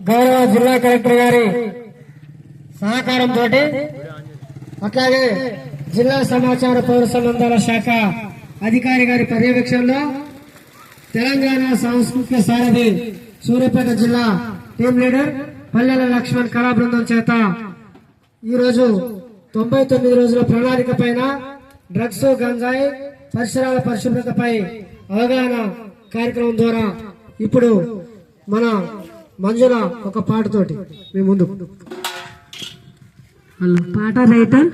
గౌరవ జిల్లా కలెక్టర్ గారి సహకారంతో అట్లాగే జిల్లా సమాచార పౌర సంబంధాల శాఖ అధికారి గారి పర్యవేక్షణలో తెలంగాణ సాంస్కృతిక సారథి సూర్యాపేట జిల్లా టీం లీడర్ పల్లెల లక్ష్మణ్ కళా బృందం చేత ఈరోజు 99 రోజుల ప్రణాళిక పైన డ్రగ్స్ గంజాయి పరిసరాల పరిశుభ్రతపై అవగాహన కార్యక్రమం ద్వారా ఇప్పుడు మన మంజుల ఒక పాటతోటి మీ ముందు. పాట రైటర్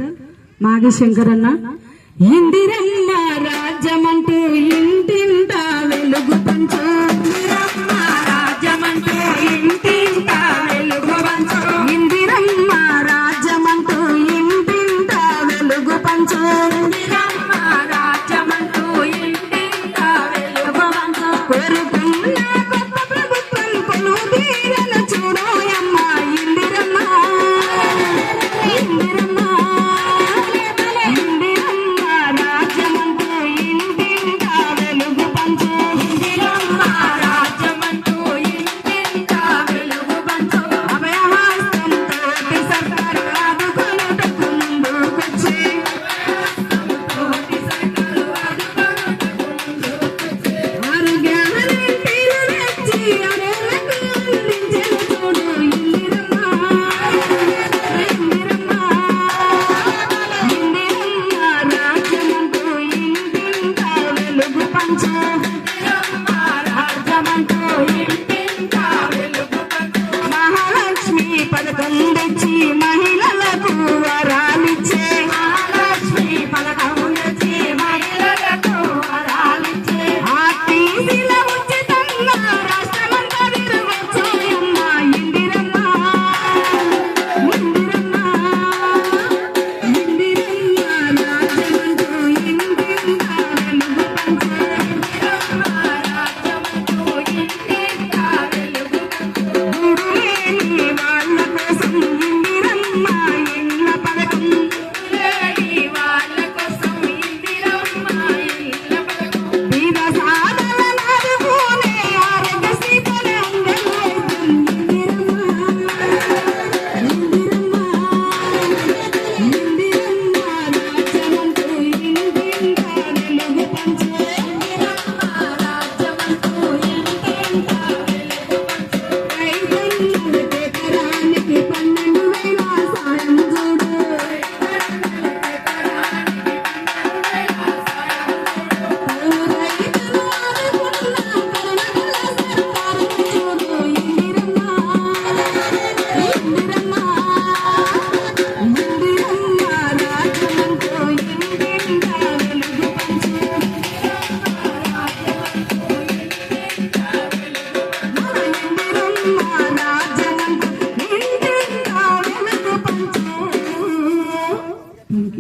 మాగి శంకరన్న. ఇందిరమ్మ రాజ్యమంటూ ఇంటింటా వెలుగు పంచు